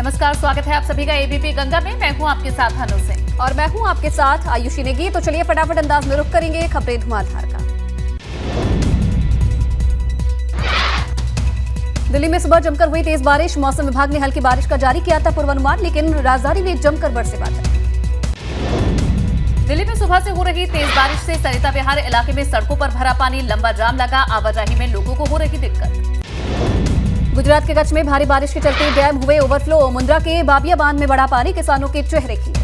नमस्कार, स्वागत है आप सभी का एबीपी गंगा में। मैं हूं आपके साथ अनु सिंह और मैं हूं आपके साथ आयुषी नेगी। तो चलिए फटाफट अंदाज में रुख करेंगे खबरें धुआंधार का। दिल्ली में सुबह जमकर हुई तेज बारिश। मौसम विभाग ने हल्की बारिश का जारी किया था पूर्वानुमान, लेकिन राजधानी में जमकर बरसे बादल। दिल्ली में सुबह से हो रही तेज बारिश से सरिता विहार इलाके में सड़कों पर भरा पानी, लंबा जाम लगा। आवाजाही में लोगों को हो रही दिक्कत। गुजरात के कच्छ में भारी बारिश के चलते डैम हुए ओवरफ्लो। मुंद्रा के बाबिया बांध में बढ़ा पानी, किसानों के चेहरे खिले।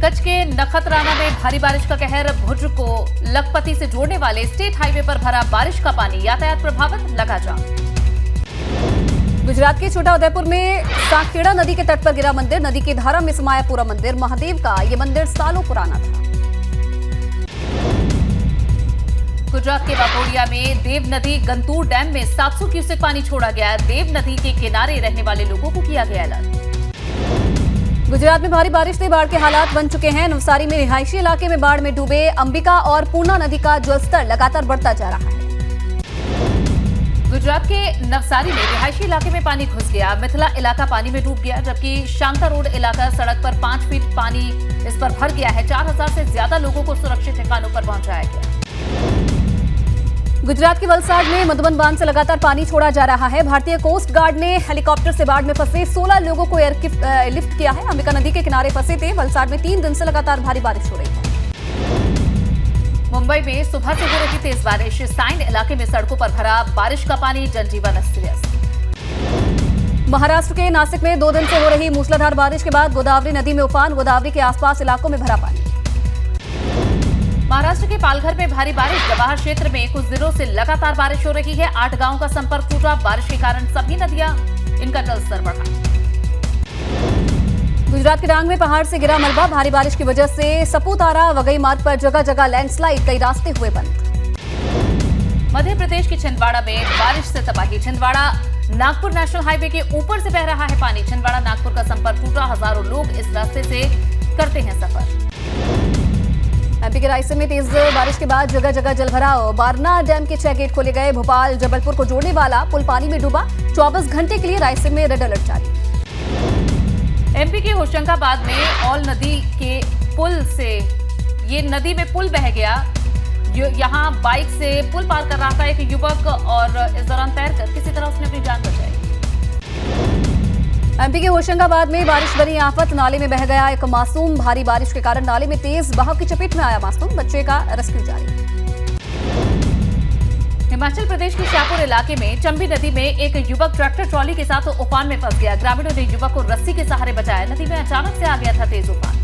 कच्छ के नखत्राना में भारी बारिश का कहर। भुज को लखपति से जोड़ने वाले स्टेट हाईवे पर भरा बारिश का पानी, यातायात प्रभावित, लगा जाम। गुजरात के छोटा उदयपुर में साखेड़ा नदी के तट पर गिरा मंदिर। नदी की धारा में समाया पूरा मंदिर। महादेव का ये मंदिर सालों पुराना था। गुजरात के वाकोडिया में देव नदी गंतूर डैम में 700 क्यूसेक पानी छोड़ा गया। देव नदी के किनारे रहने वाले लोगों को किया गया अलर्ट। गुजरात में भारी बारिश से बाढ़ के हालात बन चुके हैं। नवसारी में रिहायशी इलाके में बाढ़ में डूबे। अंबिका और पूर्णा नदी का जलस्तर लगातार बढ़ता जा रहा है। गुजरात के नवसारी में रिहायशी इलाके में पानी घुस गया। मिथिला इलाका पानी में डूब गया, जबकि शांता रोड इलाका सड़क पर 5 फीट पानी इस पर भर गया है। 4000 से ज्यादा लोगों को सुरक्षित ठिकानों पर पहुंचाया गया। गुजरात के वलसाड में मधुबन बांध से लगातार पानी छोड़ा जा रहा है। भारतीय कोस्ट गार्ड ने हेलीकॉप्टर से बाढ़ में फंसे 16 लोगों को एयरलिफ्ट किया है। अंबिका नदी के किनारे फंसे थे। वलसाड में 3 दिन से लगातार भारी बारिश हो रही है। मुंबई में सुबह से हो रही तेज बारिश। साइन इलाके में सड़कों पर भरा बारिश का पानी, जनजीवन अस्त व्यस्त। महाराष्ट्र के नासिक में 2 दिन से हो रही मूसलाधार बारिश के बाद गोदावरी नदी में उफान। गोदावरी के आसपास इलाकों में भरा पानी। महाराष्ट्र के पालघर में भारी बारिश। जवाहर क्षेत्र में कुछ दिनों से लगातार बारिश हो रही है। 8 गांवों का संपर्क टूटा। बारिश के कारण सभी नदियां, इनका जलस्तर बढ़ा। गुजरात के डांग में पहाड़ से गिरा मलबा। भारी बारिश की वजह से सपूतारा वगई मार्ग पर जगह जगह लैंडस्लाइड, कई रास्ते हुए बंद। मध्य प्रदेश के छिंदवाड़ा में बारिश से तबाही। छिंदवाड़ा नागपुर नेशनल हाईवे के ऊपर से बह रहा है पानी। छिंदवाड़ा नागपुर का संपर्क टूटा। हजारों लोग इस रास्ते से करते हैं सफर। एमपी के रायसेन में तेज बारिश के बाद जगह जगह जलभराव। बारना डैम के 6 गेट खोले गए। भोपाल जबलपुर को जोड़ने वाला पुल पानी में डूबा। 24 घंटे के लिए रायसेन में रेड अलर्ट जारी। एमपी के होशंगाबाद में औल नदी के पुल से ये नदी में पुल बह गया। यहां बाइक से पुल पार कर रहा था एक युवक और इस दौरान तैरकर किसी तरह उसने अपनी जान बचाई। एमपी के होशंगाबाद में बारिश बनी आफत। नाले में बह गया एक मासूम। भारी बारिश के कारण नाले में तेज बहाव की चपेट में आया मासूम। बच्चे का रेस्क्यू जारी। हिमाचल प्रदेश के शाहपुर इलाके में चंबी नदी में एक युवक ट्रैक्टर ट्रॉली के साथ उफान में फंस गया। ग्रामीणों ने युवक को रस्सी के सहारे बचाया। नदी में अचानक से आ गया था तेज उफान।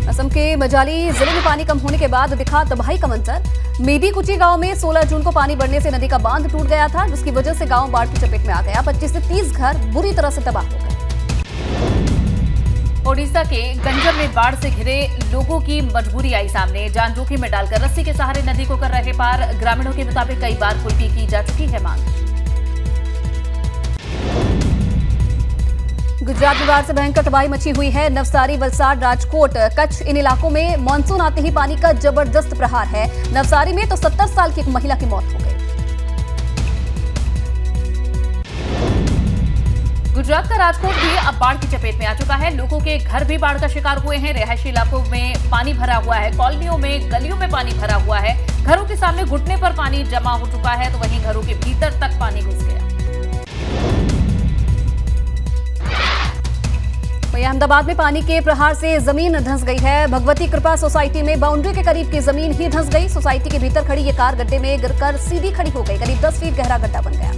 असम के मजाली जिले में पानी कम होने के बाद दिखा तबाही का मंजर। मेदी कुची गांव में 16 जून को पानी बढ़ने से नदी का बांध टूट गया था, जिसकी वजह से गांव बाढ़ की चपेट में आ गया। 25 से 30 घर बुरी तरह से तबाह हो गए। ओडिशा के गंजम में बाढ़ से घिरे लोगों की मजबूरी आई सामने। जान जोखिम में डालकर रस्सी के सहारे नदी को कर रहे पार। ग्रामीणों के मुताबिक कई बार पुल की जा चुकी है मांग। गुजरात में बाढ़ से भयंकर तबाही मची हुई है। नवसारी, वलसाड, राजकोट, कच्छ, इन इलाकों में मानसून आते ही पानी का जबरदस्त प्रहार है। नवसारी में तो 70 साल की एक महिला की मौत हो गई। गुजरात का राजकोट भी अब बाढ़ की चपेट में आ चुका है। लोगों के घर भी बाढ़ का शिकार हुए हैं। रिहायशी इलाकों में पानी भरा हुआ है। कॉलोनियों में, गलियों में पानी भरा हुआ है। घरों के सामने घुटने पर पानी जमा हो चुका है, तो वहीं घरों के भीतर तक पानी घुस गया। अहमदाबाद में पानी के प्रहार से जमीन धंस गई है। भगवती कृपा सोसाइटी में बाउंड्री के करीब की जमीन ही धंस गई। सोसाइटी के भीतर खड़ी ये कार गड्ढे में गिरकर सीधी खड़ी हो गई। करीब 10 फीट गहरा गड्ढा बन गया।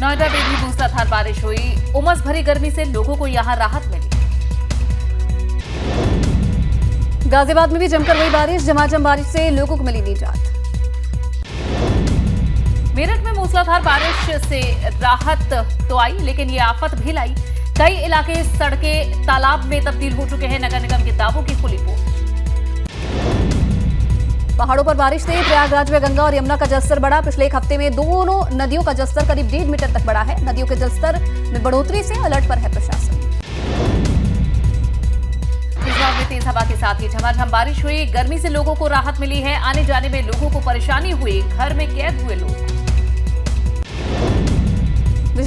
नोएडा में भी मूसलाधार बारिश हुई। उमस भरी गर्मी से लोगों को यहां राहत मिली। गाजियाबाद में भी जमकर हुई बारिश। झमाझम बारिश से लोगों को मिली निजात। मेरठ में मूसलाधार बारिश से राहत तो आई, लेकिन ये आफत भी लाई। कई इलाके सड़कें तालाब में तब्दील हो चुके हैं। नगर निगम के दावों की खुली पोल। पहाड़ों पर बारिश से प्रयागराज में गंगा और यमुना का जलस्तर बढ़ा। पिछले एक हफ्ते में दोनों नदियों का जलस्तर करीब 1.5 मीटर तक बढ़ा है। नदियों के जलस्तर में बढ़ोतरी से अलर्ट पर है प्रशासन। गुजरात में तेज हवा के साथ ही झमाझम बारिश हुई। गर्मी से लोगों को राहत मिली है। आने जाने में लोगों को परेशानी हुई। घर में कैद हुए लोग।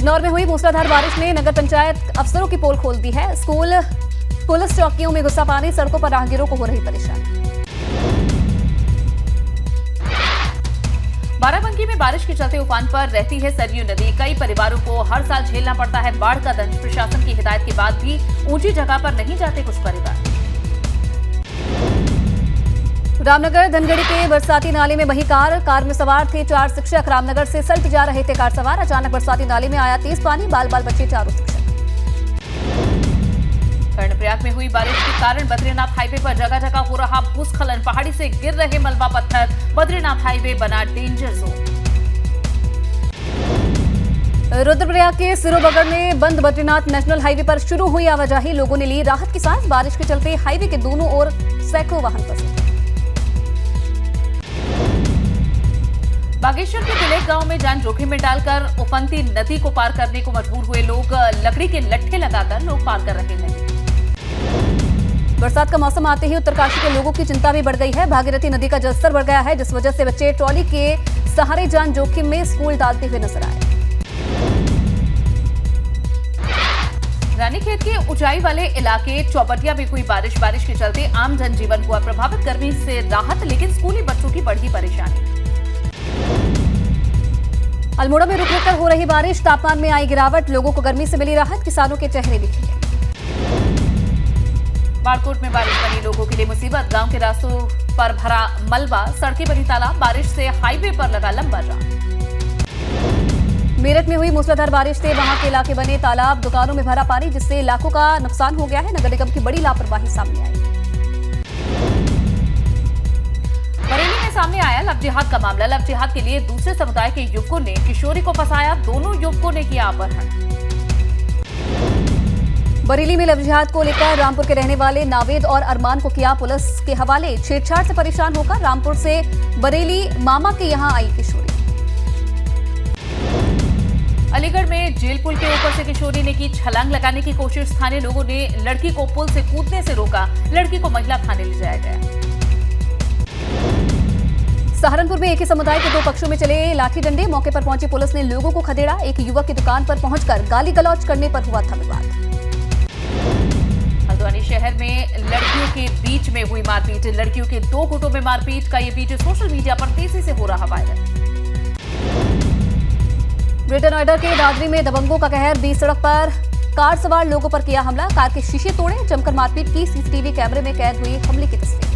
बिजनौर में हुई मूसलाधार बारिश ने नगर पंचायत अफसरों की पोल खोल दी है। स्कूल पुलिस चौकियों में घुसा पानी, सड़कों पर राहगीरों को हो रही परेशानी। बाराबंकी में बारिश के चलते उफान पर रहती है सरयू नदी। कई परिवारों को हर साल झेलना पड़ता है बाढ़ का दंश। प्रशासन की हिदायत के बाद भी ऊंची जगह पर नहीं जाते कुछ परिवार। रामनगर धनगढ़ी के बरसाती नाले में बही कार में सवार थे 4 शिक्षक। रामनगर से सल्ट जा रहे थे कार सवार। अचानक बरसाती नाले में आया तेज पानी, बाल बाल बचे चारों शिक्षक। कर्णप्रयाग में हुई बारिश के कारण बद्रीनाथ हाईवे पर जगह जगह हो रहा भूस्खलन। पहाड़ी से गिर रहे मलबा पत्थर। बद्रीनाथ हाईवे बना डेंजर जोन। रुद्रप्रयाग के सिरोबगढ़ में बंद बद्रीनाथ नेशनल हाईवे पर शुरू हुई आवाजाही। लोगों ने ली राहत की सांस। बारिश के चलते हाईवे के दोनों ओर सैकड़ों वाहन फंसे। बागेश्वर के तिलेक गांव में जान जोखिम में डालकर उफनती नदी को पार करने को मजबूर हुए लोग। लकड़ी के लट्ठे लगाकर लोग पार कर रहे नदी। बरसात का मौसम आते ही उत्तरकाशी के लोगों की चिंता भी बढ़ गई है। भागीरथी नदी का जलस्तर बढ़ गया है, जिस वजह से बच्चे ट्रॉली के सहारे जान जोखिम में स्कूल डालते हुए नजर आए। रानीखेत के ऊंचाई वाले इलाके चौपटिया में हुई बारिश के चलते आम जनजीवन हुआ प्रभावित। गर्मी से राहत, लेकिन स्कूली बच्चों की बढ़ी परेशानी। अल्मोड़ा में रुक रुक कर हो रही बारिश, तापमान में आई गिरावट। लोगों को गर्मी से मिली राहत, किसानों के चेहरे भी खिले। बाड़कोट में बारिश बनी लोगों के लिए मुसीबत। गांव के रास्तों पर भरा मलबा, सड़कें बनी तालाब। बारिश से हाईवे पर लगा लंबा जाम। मेरठ में हुई मूसलाधार बारिश से वहां के इलाके बने तालाब, दुकानों में भरा पानी, जिससे लाखों का नुकसान हो गया है। नगर निगम की बड़ी लापरवाही सामने आई। बरेली में सामने आया लव जिहाद का मामला। लव जिहाद के लिए दूसरे समुदाय के युवकों ने किशोरी को फंसाया। दोनों युवकों ने किया अपहरण। बरेली में लव जिहाद को लेकर रामपुर के रहने वाले नावेद और अरमान को किया पुलिस के हवाले। छेड़छाड़ से परेशान होकर रामपुर से बरेली मामा के यहां आई किशोरी। अलीगढ़ में जेल पुल के ऊपर से किशोरी ने की छलांग लगाने की कोशिश। स्थानीय लोगों ने लड़की को पुल से कूदने से रोका। लड़की को महिला थाने ले जाया गया। सहारनपुर में एक ही समुदाय के 2 पक्षों में चले लाठी डंडे। मौके पर पहुंची पुलिस ने लोगों को खदेड़ा। एक युवक की दुकान पर पहुंचकर गाली गलौज करने पर हुआ था विवाद। हल्द्वानी शहर में लड़कियों के बीच में हुई मारपीट। लड़कियों के 2 गुटों में मारपीट का ये वीडियो सोशल मीडिया पर तेजी से हो रहा वायरल। ग्रेटर नोएडा के दादरी में दबंगों का कहर। बीच सड़क पर कार सवार लोगों पर किया हमला। कार के शीशे तोड़े, जमकर मारपीट की। सीसीटीवी कैमरे में कैद हुई हमले की तस्वीर।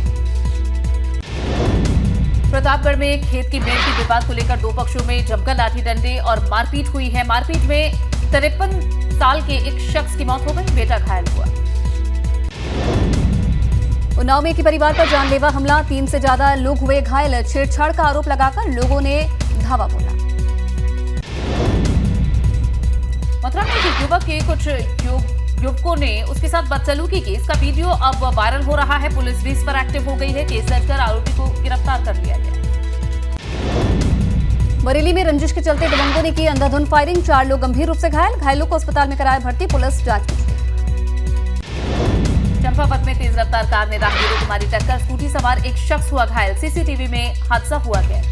प्रतापगढ़ में खेत की मेड़ की विवाद को लेकर 2 पक्षों में जमकर लाठी डंडे और मारपीट हुई है। मारपीट में 53 साल के एक शख्स की मौत हो गई, बेटा घायल हुआ। उन्नाव में एक ही परिवार पर जानलेवा हमला। 3 से ज्यादा लोग हुए घायल। छेड़छाड़ का आरोप लगाकर लोगों ने धावा बोला। मथुरा में एक युवक के कुछ युवकों ने उसके साथ बदसलूकी की। इसका वीडियो अब वायरल हो रहा है। पुलिस भी इस पर एक्टिव हो गई है। केस दर्ज कर आरोपी को गिरफ्तार कर लिया गया। बरेली में रंजिश के चलते दबंगों ने की अंधाधुंध फायरिंग। 4 लोग गंभीर रूप से घायल। घायलों को अस्पताल में कराया भर्ती। पुलिस जांच में जुटी। चंपावत में तेज रफ्तार कार ने राहगीरों को मारी टक्कर। स्कूटी सवार एक शख्स हुआ घायल। सीसीटीवी में हादसा हुआ कैद।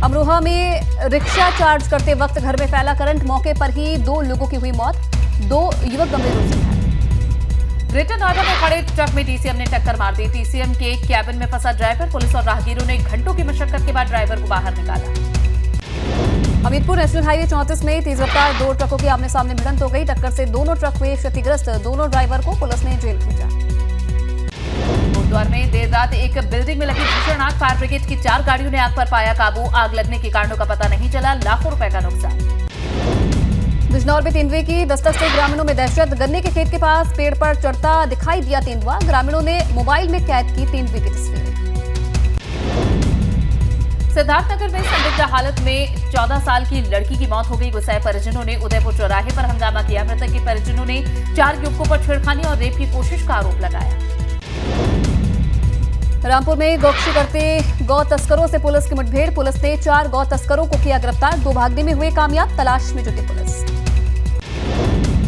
अमरोहा में रिक्शा चार्ज करते वक्त घर में फैला करंट। मौके पर ही 2 लोगों की हुई मौत। 2 युवक गंभीर रूप से घायल। ग्रेटर नोएडा में खड़े ट्रक में टीसीएम ने टक्कर मार दी। टीसीएम के कैबिन में फंसा ड्राइवर। पुलिस और राहगीरों ने घंटों की मशक्कत के बाद ड्राइवर को बाहर निकाला। हमीरपुर नेशनल हाईवे 34 में तेज रफ्तार 2 ट्रकों की आमने सामने भिड़ंत हो गई। टक्कर से दोनों ट्रक हुए क्षतिग्रस्त। दोनों ड्राइवर को पुलिस ने जेल भेजा। कोटद्वार में देर रात एक बिल्डिंग में लगी भीषण आग। फायर ब्रिगेड की 4 गाड़ियों ने आग पर पाया काबू। आग लगने के कारणों का पता नहीं चला। लाखों रुपए का नुकसान। बिजनौर में तेंदुए की दस्तक से ग्रामीणों में दहशत। गन्ने के खेत के पास पेड़ पर चढ़ता दिखाई दिया तेंदुआ। ग्रामीणों ने मोबाइल में कैद की तेंदुए की तस्वीर। सिद्धार्थनगर में संदिग्ध हालत में 14 साल की लड़की की मौत हो गई। गुस्साए परिजनों ने उदयपुर चौराहे पर हंगामा किया। मृतक के परिजनों ने 4 युवकों पर छेड़खानी और रेप की कोशिश का आरोप लगाया। रामपुर में गौकशी करते गौ तस्करों से पुलिस की मुठभेड़। पुलिस ने 4 गौ तस्करों को किया गिरफ्तार। 2 भागने में हुए कामयाब। तलाश में जुटी पुलिस।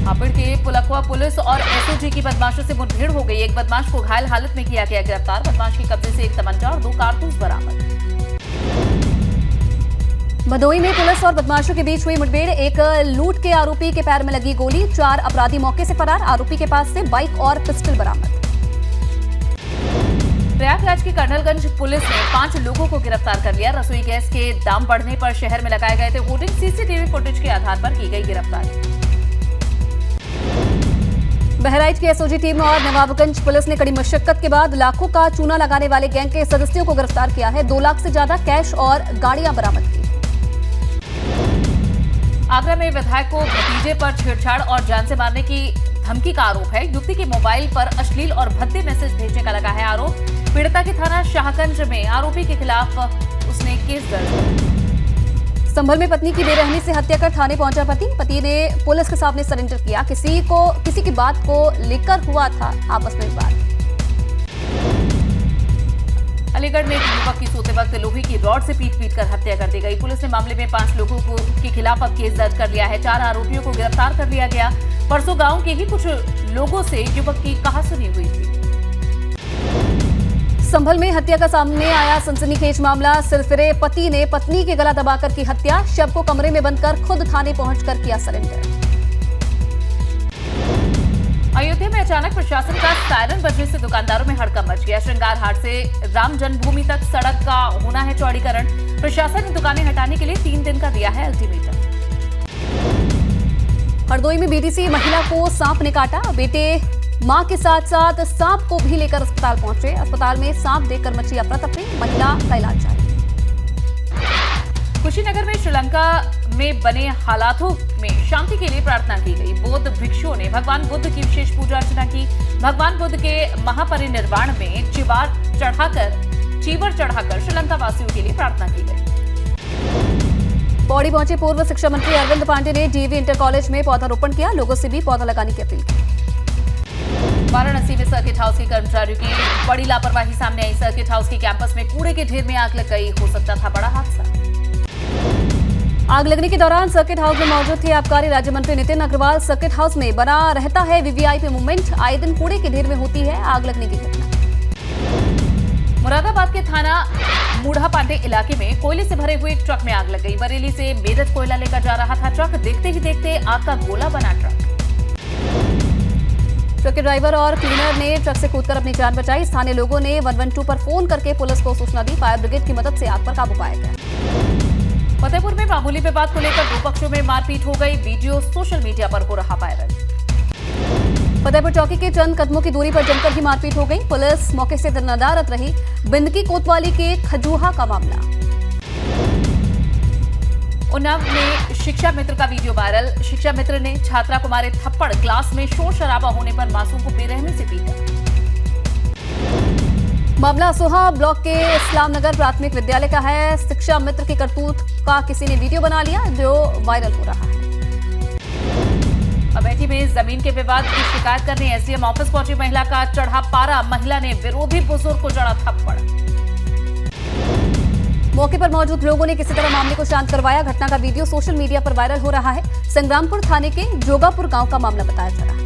हापुड़ के पुलकवा पुलिस और एसओजी की बदमाशों से मुठभेड़ हो गई। एक बदमाश को घायल हालत में किया गया गिरफ्तार। बदमाश के कब्जे से एक तमंचा और 2 कारतूस बरामद। भदोही में पुलिस और बदमाशों के बीच हुई मुठभेड़। एक लूट के आरोपी के पैर में लगी गोली, 4 अपराधी मौके से फरार। आरोपी के पास से बाइक और पिस्टल बरामद। प्रयागराज की कर्नलगंज पुलिस ने 5 लोगों को गिरफ्तार कर लिया। रसोई गैस के दाम बढ़ने पर शहर में लगाए गए थे होर्डिंग। सीसीटीवी फुटेज के आधार पर की गई गिरफ्तारी। बहराइच की एसओजी टीम और नवाबगंज पुलिस ने कड़ी मशक्कत के बाद लाखों का चूना लगाने वाले गैंग के सदस्यों को गिरफ्तार किया है। 2 लाख से ज्यादा कैश और गाड़ियां बरामद की। आगरा में विधायक को भतीजे पर छेड़छाड़ और जान से मारने की धमकी का आरोप है। युवती के मोबाइल पर अश्लील और भद्दे मैसेज भेजने का लगा है आरोप। पीड़िता के थाना शाहगंज में आरोपी के खिलाफ उसने केस दर्ज किया। संभल में पत्नी की बेरहमी से हत्या कर थाने पहुंचा पति ने पुलिस के सामने सरेंडर किया। किसी की बात को लेकर हुआ था आपस में विवाद। अलीगढ़ में एक युवक की सोते वक्त लोहे की रॉड से पीट कर हत्या कर दी गई। पुलिस ने मामले में 5 लोगों के खिलाफ अब केस दर्ज कर लिया है। 4 आरोपियों को गिरफ्तार कर लिया गया। परसों गांव के ही कुछ लोगों से युवक की कहासुनी हुई थी। संभल में हत्या का सामने आया सनसनीखेज मामला। सिरफिरे पति ने पत्नी के गला दबाकर की हत्या। शव को कमरे में बंद कर खुद थाने पहुंचकर किया सरेंडर। अयोध्या में अचानक प्रशासन का सायरन बजने से दुकानदारों में हड़कंप मच गया। श्रृंगार हाट से राम जन्मभूमि तक सड़क का होना है चौड़ीकरण। प्रशासन ने दुकानें हटाने के लिए 3 दिन का दिया है अल्टीमेटम। हरदोई में बीडीसी महिला को सांप ने काटा। बेटे मां के साथ साथ सांप को भी लेकर अस्पताल पहुंचे। अस्पताल में सांप देखकर मची अफरा-तफरी। महिला का इलाज जारी। कुशीनगर में श्रीलंका में बने हालातों में शांति के लिए प्रार्थना की गई। बौद्ध भिक्षुओं ने भगवान बुद्ध की विशेष पूजा अर्चना की। भगवान बुद्ध के महापरिनिर्वाण में चीवर चढ़ाकर श्रीलंका वासियों के लिए प्रार्थना की गई। पौड़ी पहुंचे पूर्व शिक्षा मंत्री अरविंद पांडे ने डीएवी इंटर कॉलेज में पौधारोपण किया। लोगों से भी पौधा लगाने की अपील की। वाराणसी में सर्किट हाउस के कर्मचारियों की बड़ी लापरवाही सामने आई। सर्किट हाउस के कैंपस में कूड़े के ढेर में आग लग गई। हो सकता था बड़ा हादसा। आग लगने के दौरान सर्किट हाउस में मौजूद थे आबकारी राज्य मंत्री नितिन अग्रवाल। सर्किट हाउस में बना रहता है वीवीआईपी मूवमेंट। आए दिन कूड़े के ढेर में होती है आग लगने की घटना। मुरादाबाद के थाना मूढ़ा पांडे इलाके में कोयले से भरे हुए ट्रक में आग लग गई। बरेली से मेरठ कोयला लेकर जा रहा था ट्रक। देखते ही देखते आग का गोला बना ट्रक। ट्रक के ड्राइवर और क्लीनर ने ट्रक से कूदकर अपनी जान बचाई। स्थानीय लोगों ने 112 पर फोन करके पुलिस को सूचना दी। फायर ब्रिगेड की मदद से आग पर काबू पाया गया। फतेहपुर में मामूली विवाद को लेकर 2 पक्षों में मारपीट हो गई। वीडियो सोशल मीडिया पर हो रहा वायरल। फतेहपुर चौकी के चंद कदमों की दूरी पर जमकर ही मारपीट हो गई। पुलिस मौके से नदारद रही। बिंदकी कोतवाली के खजूहा का मामला। उन्नाव में शिक्षा मित्र का वीडियो वायरल। शिक्षा मित्र ने छात्रा को मारे थप्पड़। क्लास में शोर शराबा होने पर मासूम को बेरहमी से पीटा। मामला सोहा ब्लॉक के इस्लाम नगर प्राथमिक विद्यालय का है। शिक्षा मित्र की करतूत का किसी ने वीडियो बना लिया जो वायरल हो रहा है। अमेठी में जमीन के विवाद की शिकायत करने एसडीएम ऑफिस पहुंची महिला का चढ़ा पारा। महिला ने विरोधी बुजुर्ग को जड़ा थप्पड़। मौके पर मौजूद लोगों ने किसी तरह मामले को शांत करवाया। घटना का वीडियो सोशल मीडिया पर वायरल हो रहा है। संग्रामपुर थाने के जोगापुर गांव का मामला बताया जा रहा है।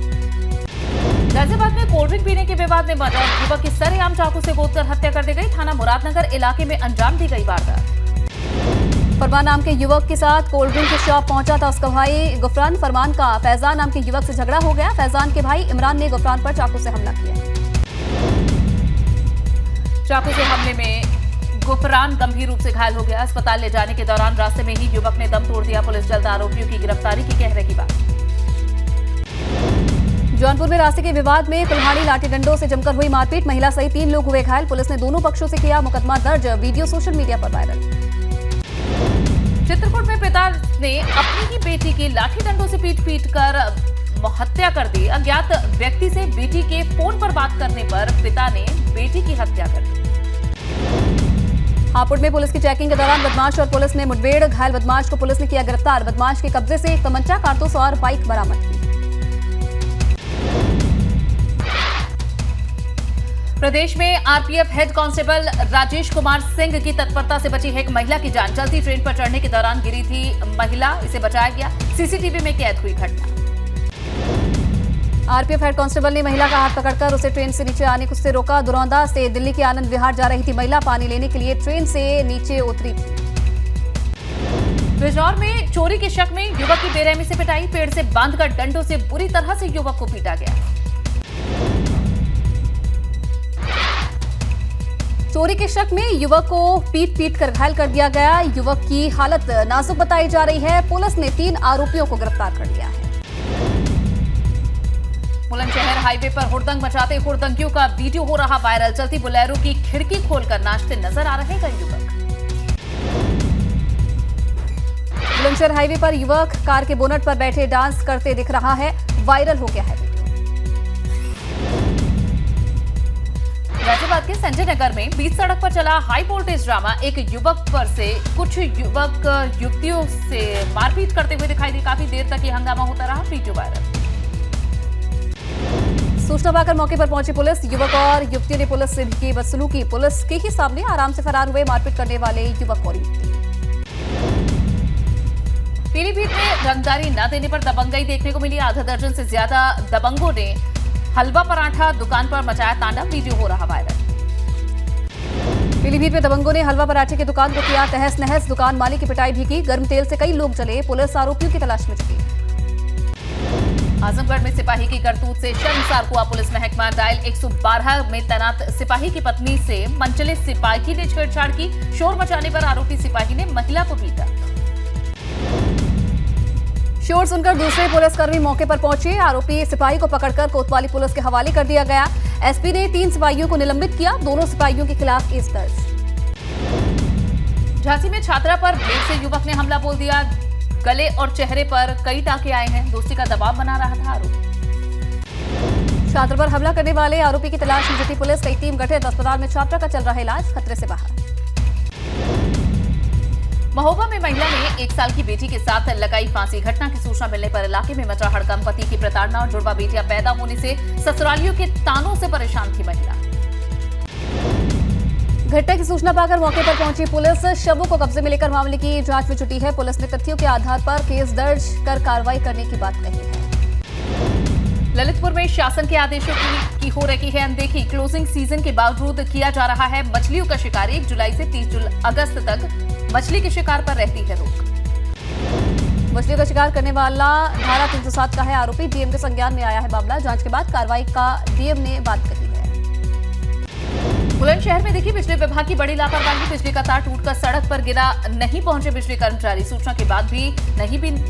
गाजियाबाद में कोल्ड ड्रिंक पीने के विवाद में मर्डर। युवक की सरेआम चाकू से गोदकर हत्या कर दी गई। थाना मुरादनगर इलाके में अंजाम दी गई वारदात। फरमान नाम के युवक के साथ कोल्ड ड्रिंक की शॉप पहुंचा था उसका भाई गुफरान। फरमान का फैजान नाम के युवक से झगड़ा हो गया। फैजान के भाई इमरान ने गुफरान पर चाकू से हमला किया। चाकू से हमले में गुफरान गंभीर रूप से घायल हो गया। अस्पताल ले जाने के दौरान रास्ते में ही युवक ने दम तोड़ दिया। पुलिस जल्द आरोपियों की गिरफ्तारी की कह रही बात। जौनपुर में रास्ते के विवाद में कुल्हाड़ी लाठी डंडों से जमकर हुई मारपीट। महिला सहित 3 लोग हुए घायल। पुलिस ने दोनों पक्षों से किया मुकदमा दर्ज। वीडियो सोशल मीडिया पर वायरल। चित्रकूट में पिता ने अपनी ही बेटी की लाठी डंडों से पीट कर हत्या कर दी। अज्ञात व्यक्ति से बेटी के फोन पर बात करने पर पिता ने बेटी की हत्या कर दी। हापुड़ में पुलिस की चेकिंग के दौरान बदमाश और पुलिस ने मुठभेड़। घायल बदमाश को पुलिस ने किया गिरफ्तार। बदमाश के कब्जे से एक तमंचा, कारतूस और बाइक बरामद की। प्रदेश में RPF head constable Rajesh Kumar Singh की तत्परता से बची है एक महिला की जान। चलती ट्रेन पर चढ़ने के दौरान गिरी थी महिला, इसे बचाया गया। सीसीटीवी में कैद हुई घटना। आरपीएफ हेड कांस्टेबल ने महिला का हाथ पकड़कर उसे ट्रेन से नीचे आने से रोका। दुरौंदा से दिल्ली के आनंद विहार जा रही थी महिला। पानी लेने के लिए ट्रेन से नीचे उतरी थी। बिजनौर में चोरी के शक में युवक की बेरहमी से पिटाई, पेड़ से बांधकर डंडों से बुरी तरह से युवक को पीटा गया। चोरी के शक में युवक को पीट कर घायल कर दिया गया। युवक की हालत नाजुक बताई जा रही है। पुलिस ने 3 आरोपियों को गिरफ्तार कर लिया है। बुलंदशहर हाईवे पर हुड़दंग मचाते हुड़दंगियों का वीडियो हो रहा वायरल। चलती बोलेरो की खिड़की खोलकर नाचते नजर आ रहे कई युवक। बुलंदशहर हाईवे पर युवक कार के बोनट पर बैठे डांस करते दिख रहा है। वायरल हो गया है वीडियो। गाजियाबाद के संजय नगर में बीच सड़क पर चला हाई वोल्टेज ड्रामा। एक युवक पर से कुछ युवक युवतियों से मारपीट करते हुए दिखाई दी। काफी देर तक ये हंगामा होता रहा। Video viral. सूचना पाकर मौके पर पहुंची पुलिस। युवक और युवतियों ने पुलिस से की बदसलूकी। पुलिस के ही सामने आराम से फरार हुए मारपीट करने वाले युवक और युवती। पीलीभीत में रंगदारी न देने पर दबंगई देखने को मिली। आधा दर्जन से ज्यादा दबंगों ने हलवा पराठा दुकान पर मचाया तांडव। वीडियो हो रहा वायरल। पीलीभीत में दबंगों ने हलवा पराठे की दुकान को किया तहस नहस। दुकान मालिक की पिटाई भी की। गर्म तेल से कई लोग जले। पुलिस आरोपियों की तलाश में जुटी। आजमगढ़ में सिपाही की करतूत से शर्मसार हुआ पुलिस महकमा। डायल 112 में तैनात सिपाही की पत्नी से मनचले सिपाही ने छेड़छाड़ की। शोर मचाने पर आरोपी सिपाही ने महिला को पीटा। शोर सुनकर दूसरे पुलिसकर्मी मौके पर पहुंचे। आरोपी सिपाही को पकड़कर कोतवाली पुलिस के हवाले कर दिया गया। एसपी ने 3 सिपाहियों को निलंबित किया। दोनों सिपाहियों के खिलाफ केस दर्ज। झांसी में छात्रा पर ब्लेड से युवक ने हमला बोल दिया। गले और चेहरे पर कई टाके आए हैं। दोस्ती का दबाव बना रहा था आरोपी। छात्र पर हमला करने वाले आरोपी की तलाश में जुटी पुलिस। कई टीम गठित। अस्पताल में छात्रा का चल रहा इलाज। खतरे से बाहर। महोबा में महिला ने 1 साल की बेटी के साथ लगाई फांसी। घटना की सूचना मिलने पर इलाके में मचा हड़कंप। पति की प्रताड़ना और जुड़वा बेटियां पैदा होने से ससुरालियों के तानों से परेशान थी महिला। घटना की सूचना पाकर मौके पर पहुंची पुलिस। शवों को कब्जे में लेकर मामले की जांच में जुटी है। पुलिस ने तथ्यों के आधार पर केस दर्ज कर कार्रवाई करने की बात कही है। ललितपुर में शासन के आदेशों की हो रही है अनदेखी। क्लोजिंग सीजन के बावजूद किया जा रहा है मछलियों का शिकार। 1 जुलाई से 30 अगस्त तक मछली के शिकार पर रहती है रोक। मछलियों का शिकार करने वाला धारा 307 का है आरोपी। डीएम के संज्ञान में आया है मामला। जांच के बाद कार्रवाई का डीएम ने बात कही है। बुलंदशहर में देखी बिजली विभाग की बड़ी लापरवाही। बिजली का तार टूटकर सड़क पर गिरा। नहीं पहुंचे बिजली कर्मचारी। सूचना के बाद भी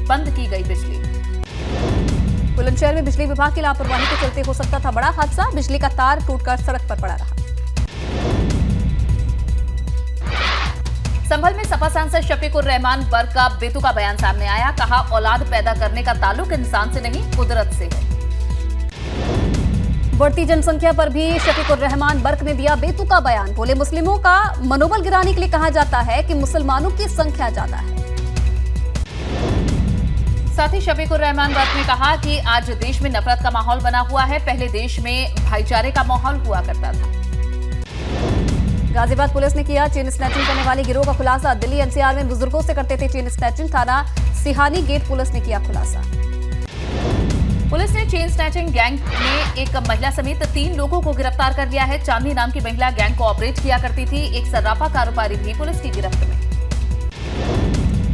बंद की गई बिजली। बुलंदशहर में बिजली विभाग की लापरवाही के चलते हो सकता था बड़ा हादसा। बिजली का तार टूटकर सड़क पर पड़ा रहा। संभल में सपा सांसद शफीकुर रहमान बर्क का बेतुका बयान सामने आया। कहा औलाद पैदा करने का ताल्लुक इंसान से नहीं कुदरत से है। बढ़ती जनसंख्या पर भी शफीकुर रहमान बर्क ने दिया बेतुका बयान। बोले मुस्लिमों का मनोबल गिराने के लिए कहा जाता है कि मुसलमानों की संख्या ज्यादा है। साथ ही शफीकुर रहमान बर्क ने कहा कि आज देश में नफरत का माहौल बना हुआ है। पहले देश में भाईचारे का माहौल हुआ करता था। गाजियाबाद पुलिस ने किया चेन स्नैचिंग करने वाले गिरोह का खुलासा। दिल्ली एनसीआर में बुजुर्गों से करते थे चेन स्नैचिंग। थाना सिहानी गेट पुलिस ने किया खुलासा। पुलिस ने चेन स्नैचिंग गैंग में एक महिला समेत 3 लोगों को गिरफ्तार कर लिया है। चांदनी नाम की महिला गैंग को ऑपरेट किया करती थी। एक सर्राफा कारोबारी भी पुलिस की गिरफ्त में।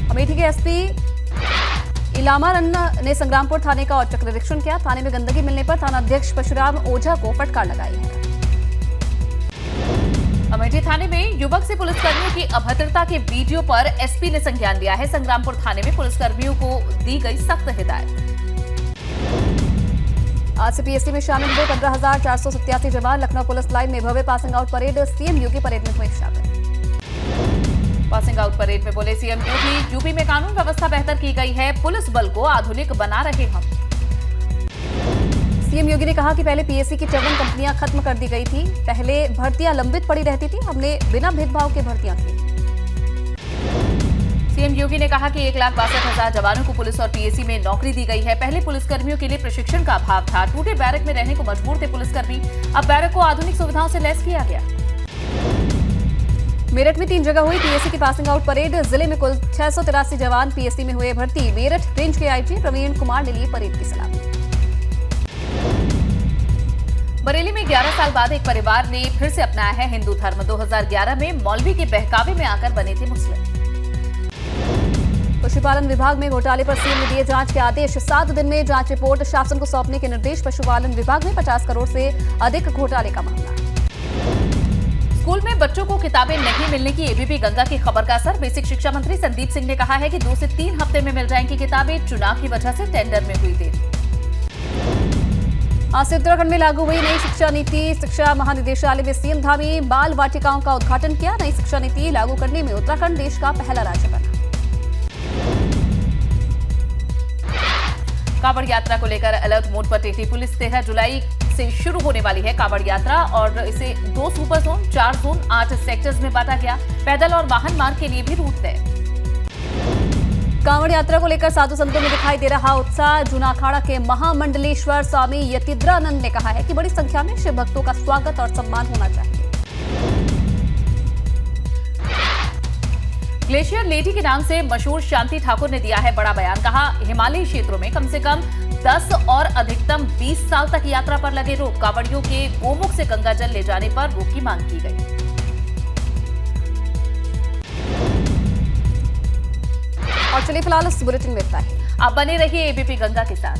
अमेठी के एसपी इलामा रन्ना ने संग्रामपुर थाने का औचक निरीक्षण किया। थाने में गंदगी मिलने पर थानाध्यक्ष परशुराम ओझा को फटकार लगाई है। अमेठी थाने में युवक से पुलिसकर्मियों की अभद्रता के वीडियो पर एसपी ने संज्ञान लिया है। संग्रामपुर थाने में पुलिसकर्मियों को दी गई सख्त हिदायत। आज से पीएससी में शामिल हुए 15,487 जवान। लखनऊ पुलिस लाइन में भव्य पासिंग आउट परेड। सीएम योगी परेड में हुए शामिल। पासिंग आउट परेड में बोले सीएम योगी, यूपी में कानून व्यवस्था बेहतर की गई है। पुलिस बल को आधुनिक बना रहे हम। सीएम योगी ने कहा कि पहले पीएससी की 54 कंपनियां खत्म कर दी गई थी। पहले भर्तियां लंबित पड़ी रहती थी। हमने बिना भेदभाव के भर्तियां की। सीएम योगी ने कहा कि 1,62,000 जवानों को पुलिस और पीएससी में नौकरी दी गई है। पहले पुलिसकर्मियों के लिए प्रशिक्षण का अभाव था। टूटे बैरक में रहने को मजबूर थे पुलिसकर्मी। अब बैरक को आधुनिक सुविधाओं से लैस किया गया। मेरठ में 3 जगह हुई पीएससी की पासिंग आउट परेड। जिले में कुल 683 जवान पीएससी में हुए भर्ती। मेरठ रेंज के आईजी प्रवीण कुमार ने ली परेड की सलामी। बरेली में 11 साल बाद एक परिवार ने फिर से अपनाया है हिंदू धर्म। 2011 में मौलवी के बहकावे में आकर बने थे मुस्लिम। पशुपालन विभाग में घोटाले पर सीएम ने दिए जांच के आदेश। 7 दिन में जांच रिपोर्ट शासन को सौंपने के निर्देश। पशुपालन विभाग में 50 करोड़ से अधिक घोटाले का मामला। स्कूल में बच्चों को किताबें नहीं मिलने की एबीपी गंगा की खबर का असर। बेसिक शिक्षा मंत्री संदीप सिंह ने कहा है कि 2 से 3 हफ्ते में मिल जाएंगी किताबें। चुनाव की वजह से टेंडर में हुई देरी। आज से उत्तराखंड में लागू हुई नई शिक्षा नीति। शिक्षा महानिदेशालय में सीएम धामी बाल वाटिकाओं का उद्घाटन किया। नई शिक्षा नीति लागू करने में उत्तराखंड देश का पहला राज्य बना। कांवड़ यात्रा को लेकर अलर्ट मोड पर टेहरी पुलिस। 13 जुलाई से शुरू होने वाली है कांवड़ यात्रा और इसे 2 सुपर जोन, 4 जोन, 8 सेक्टर्स में बांटा गया। पैदल और वाहन मार्ग के लिए भी रूट तय। कांवड़ यात्रा को लेकर साधु संतों में दिखाई दे रहा उत्साह। जूना अखाड़ा के महामंडलेश्वर स्वामी यतीन्द्रानंद ने कहा है कि बड़ी संख्या में शिव भक्तों का स्वागत और सम्मान होना चाहिए। ग्लेशियर लेडी के नाम से मशहूर शांति ठाकुर ने दिया है बड़ा बयान। कहा हिमालयी क्षेत्रों में कम से कम 10 और अधिकतम 20 साल तक यात्रा पर लगे रोक। कांवड़ियों के गोमुख से गंगा जल ले जाने पर रोक की मांग की गई। और चलिए फिलहाल इस बुलेटिन में इतना ही। आप बने रहिए एबीपी गंगा के साथ।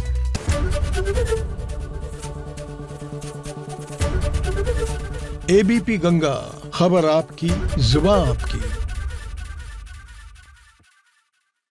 एबीपी गंगा, खबर आपकी, जुबान आपकी।